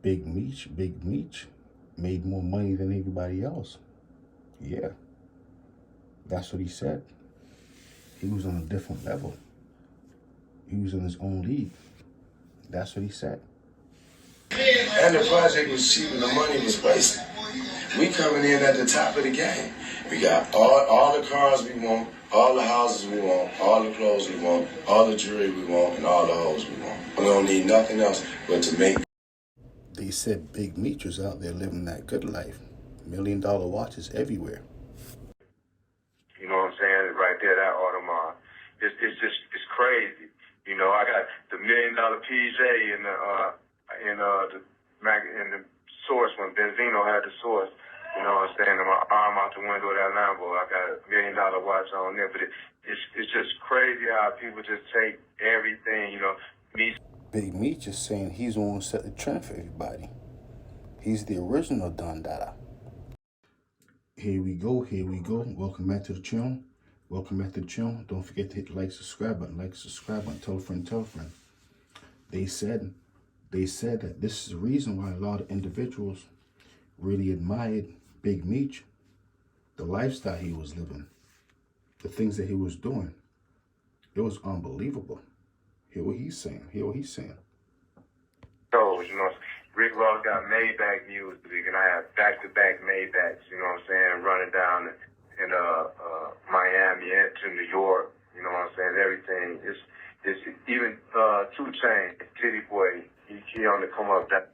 Big Meech made more money than everybody else. Yeah, that's what he said. He was on a different level. He was in his own league. That's what he said. And the project was cheap and the money was wasted. We coming in at the top of the game. We got all the cars we want, all the houses we want, all the clothes we want, all the jewelry we want, and all the hoes we want. We don't need nothing else but to make. They said Big Meech was out there living that good life. $1 million watches everywhere. You know what I'm saying? Right there, that Audemars. It's crazy. You know, I got the $1 million PJ in the source when Benzino had the source. You know what I'm saying? And my arm out the window of that Lambo. I got a $1 million watch on there. But it's just crazy how people just take everything, you know. Big Meech is saying he's the one who set the trend for everybody. He's the original Don Dada. Here we go. Welcome back to the channel. Don't forget to hit the subscribe button. Tell a friend. They said that this is the reason why a lot of individuals really admired Big Meech, the lifestyle he was living, the things that he was doing. It was unbelievable. Hear what he's saying. So, you know, Rick Ross got Maybach music, and I have back-to-back Maybachs, you know what I'm saying, running down in Miami and to New York, you know what I'm saying, everything. It's even 2 Chainz, Titty Boy, he on the come up. That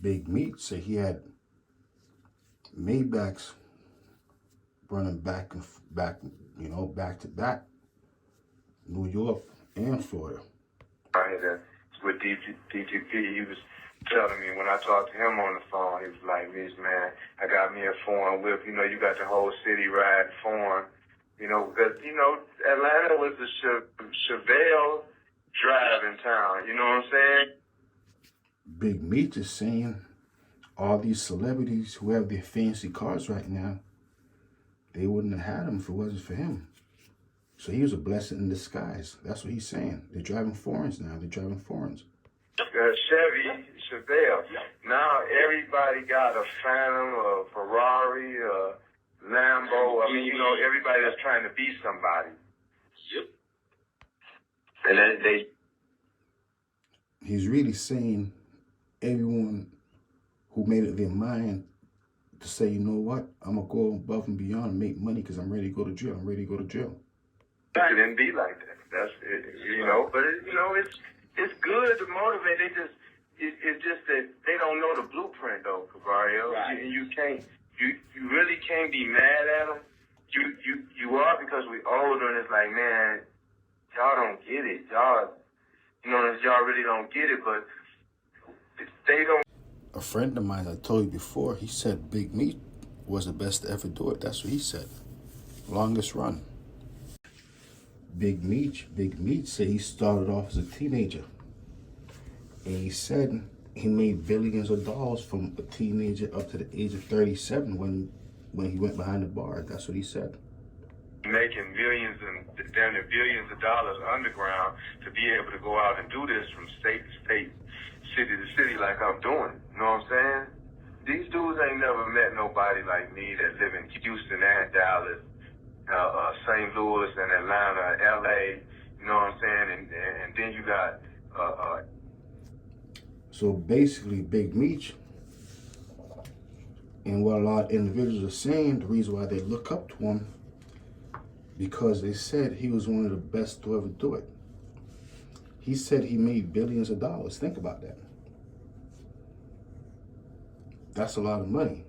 Big Meech said he had Maybachs running back to back, New York and Florida. With DTP, he was telling me when I talked to him on the phone, he was like, "Meech, man, I got me a foreign whip. You know, you got the whole city riding foreign. You know, because, you know, Atlanta was the Chevelle driving town. You know what I'm saying?" Big Meech is saying all these celebrities who have their fancy cars right now, they wouldn't have had them if it wasn't for him. So he was a blessing in disguise. That's what he's saying. They're driving foreigns now. Chevy, Chevelle. Now everybody got a Phantom, a Ferrari, a Lambo. I mean, you know, everybody that's trying to be somebody. Yep. And then he's really saying everyone who made it their mind to say, you know what, I'm going to go above and beyond and make money because I'm ready to go to jail. It didn't be like that. That's it, you know. But you know, it's good to motivate. It's just that they don't know the blueprint, though, Cavario. Right. You really can't be mad at them. You are, because we older, and it's like, man, y'all don't get it. Y'all really don't get it. But they don't. A friend of mine, I told you before, he said Big Meech was the best to ever do it. That's what he said. Longest run. Big Meech said he started off as a teenager. And he said he made billions of dollars from a teenager up to the age of 37 when he went behind the bar. That's what he said. Making millions and damn near billions of dollars underground to be able to go out and do this from state to state, city to city like I'm doing. You know what I'm saying? These dudes ain't never met nobody like me that live in Houston and Dallas, St. Louis and Atlanta, LA, you know what I'm saying? And then you got So basically, Big Meech, and what a lot of individuals are saying, the reason why they look up to him, because they said he was one of the best to ever do it. He said he made billions of dollars. Think about that. That's a lot of money.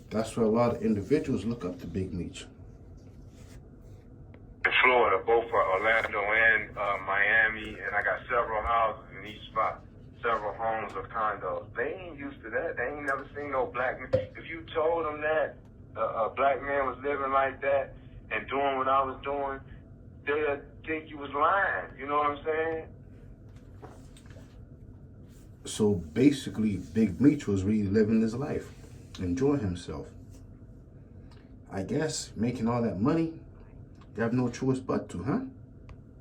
That's why a lot of individuals look up to Big Meech. In Florida, both for Orlando and Miami, and I got several houses in each spot, several homes or condos. They ain't used to that. They ain't never seen no black man. If you told them that a black man was living like that and doing what I was doing, they'd think you was lying. You know what I'm saying? So basically, Big Meech was really living his life, enjoying himself. I guess making all that money, you have no choice but to, huh?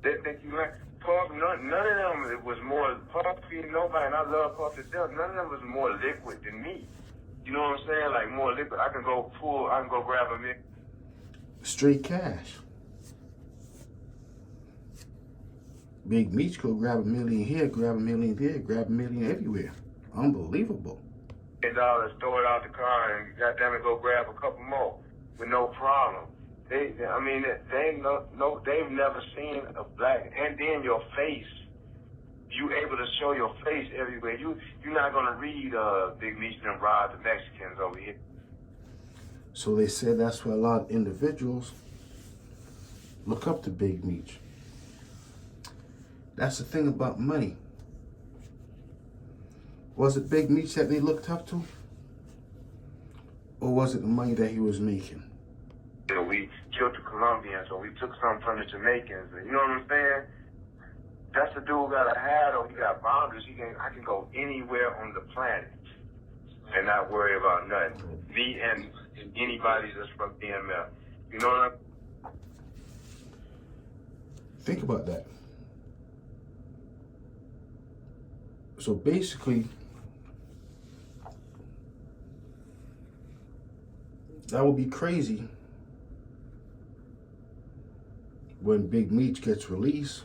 They think you lying. Puff, none of them it was more Puffy, nobody, and I love Puff to death. None of them was more liquid than me. You know what I'm saying? Like more liquid. I can go grab a mix. Straight cash. Big Meech could grab $1 million here, grab $1 million there, grab $1 million everywhere. Unbelievable. $10, throw it out the car, and goddamn it, go grab a couple more with no problem. They've never seen a black, and then your face. You able to show your face everywhere. You're not gonna read Big Meech and rob the Mexicans over here. So they said that's why a lot of individuals look up to Big Meech. That's the thing about money. Was it Big Meech that they looked up to? Or was it the money that he was making? You know, we killed the Colombians, or we took some from the Jamaicans. And you know what I'm saying? That's the dude got a hat, or he got boundaries. I can go anywhere on the planet and not worry about nothing. Me and anybody that's from DML. You know what I'm? Think about that. So basically, that would be crazy when Big Meech gets released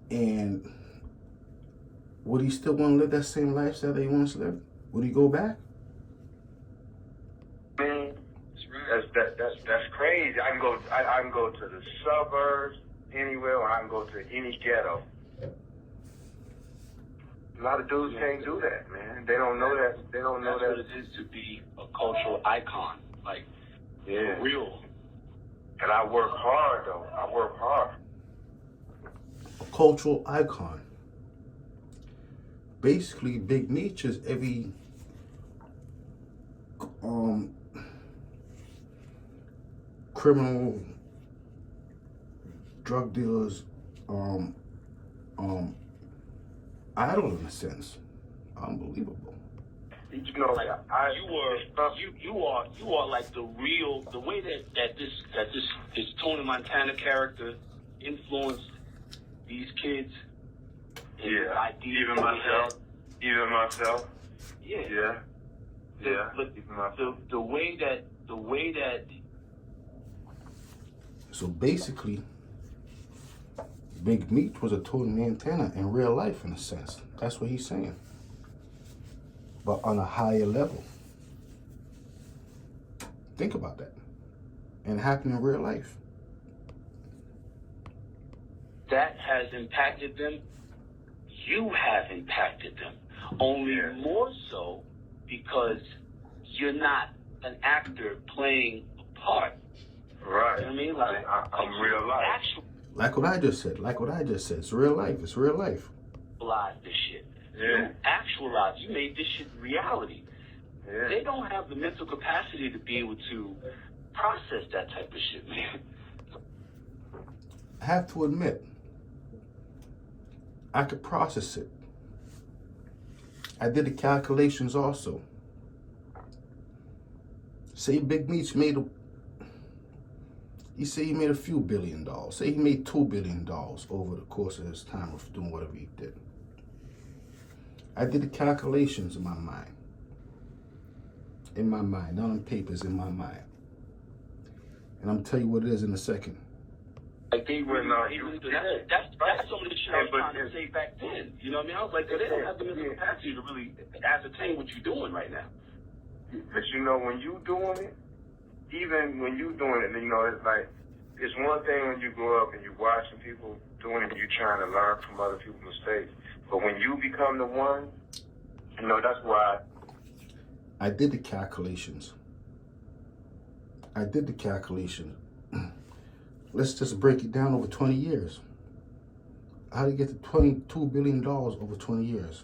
and would he still want to live that same lifestyle that he once lived? Would he go back? Man, that's crazy. I can go to the suburbs anywhere, or I can go to any ghetto. A lot of dudes can't do that, man. They don't know that. They don't know that. That's what it is to be a cultural icon, like Yeah. for real. And I work hard, though. I work hard. A cultural icon. Basically, Big Meech is every criminal, drug dealers, idol in a sense. Unbelievable. You know, like You are like the real, the way that this Tony Montana character influenced these kids. and Yeah. the ideas Even that we myself. had. Even myself. Yeah. Yeah. Yeah. But Even myself. the way that So basically, Big Meech was a Tony Montana in real life, in a sense. That's what he's saying. But on a higher level. Think about that. And it happened in real life. that has impacted them, you have impacted them. Only more so because you're not an actor playing a part. Right. You know what I mean? Like, I'm real life. Like what I just said. It's real life. It's real life. Actualize this shit. Yeah. You actualize. You made this shit reality. Yeah. They don't have the mental capacity to be able to process that type of shit, man. I have to admit, I could process it. I did the calculations also. Say Big Meech made he said he made a few $1 billion. Say he made $2 billion over the course of his time of doing whatever he did. I did the calculations in my mind. Not on papers, in my mind. And I'm gonna tell you what it is in a second. Like they were Well, even no, that's some of the shit I was but trying to say back then. You know what I mean? I was like, they don't have the mental capacity to really ascertain what you're doing right now. But you know, when you doing it, even when you doing it, you know, it's like, it's one thing when you grow up and you watching people doing it and you trying to learn from other people's mistakes. But when you become the one, you know, that's why. I did the calculations. Let's just break it down over 20 years. How do you get to $22 billion over 20 years?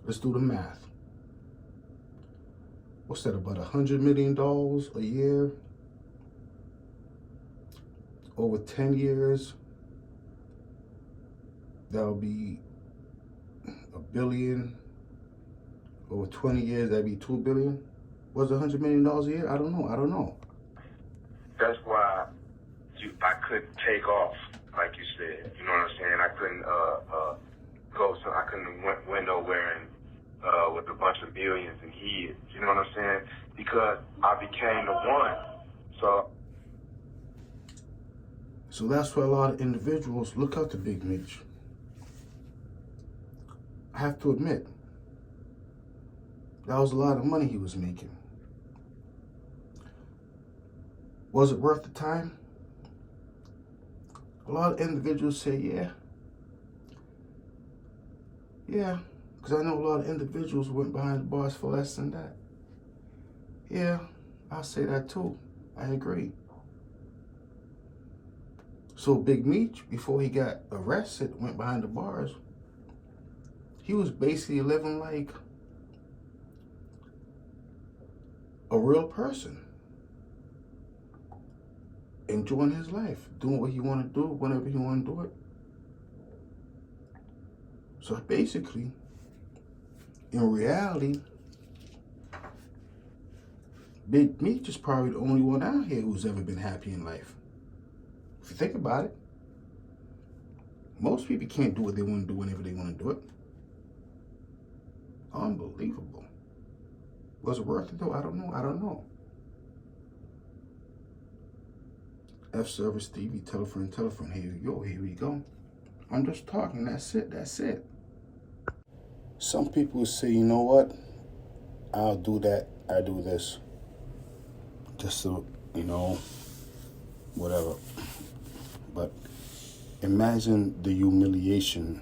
Let's do the math. What's that, about $100 million a year? Over 10 years, that'll be $1 billion. Over 20 years, that'd be $2 billion. Was it $100 million a year? I don't know. That's why I couldn't take off, like you said. You know what I'm saying? I couldn't I couldn't went nowhere and with a bunch of millions and hid. You know what I'm saying? Because I became the one. So that's why a lot of individuals look up to Big Meech. I have to admit, that was a lot of money he was making. Was it worth the time? A lot of individuals say, yeah. Yeah, because I know a lot of individuals went behind the bars for less than that. Yeah, I'll say that too. I agree. So Big Meech, before he got arrested, went behind the bars, he was basically living like a real person. Enjoying his life, doing what he wanted to do, whenever he wanted to do it. So basically, in reality, Big Meech is probably the only one out here who's ever been happy in life. If you think about it, most people can't do what they want to do whenever they want to do it. Unbelievable. Was it worth it though? I don't know. F-Service TV, telephone. Here we go. I'm just talking, that's it. Some people say, you know what? I'll do that, I do this. Just to, whatever. But imagine the humiliation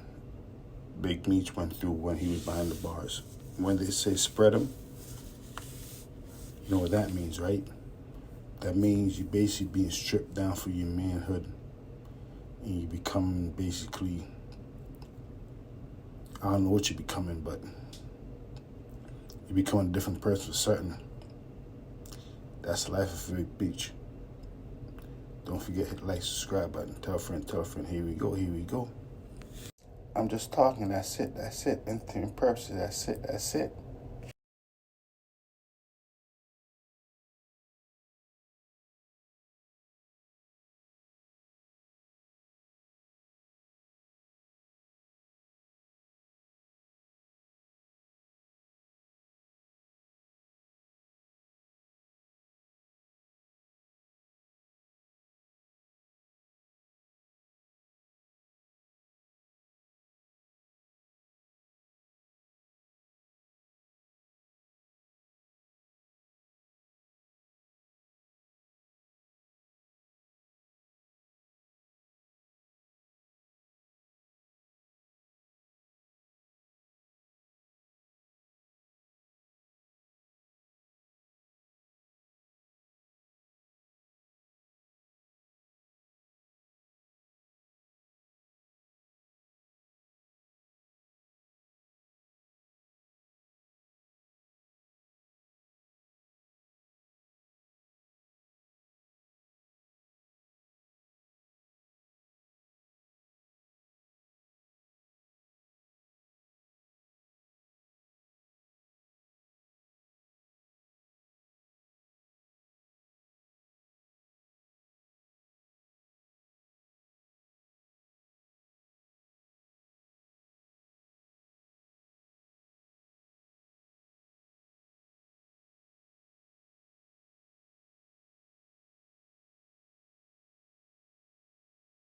Big Meech went through when he was behind the bars. When they say spread him, you know what that means, right? That means you basically being stripped down for your manhood, and you become basically, I don't know what you're becoming, but you become a different person for certain. That's the life of Big Meech. Don't forget, hit the like, subscribe button, tell a friend. Here we go. I'm just talking, that's it. Entertainment purposes, that's it.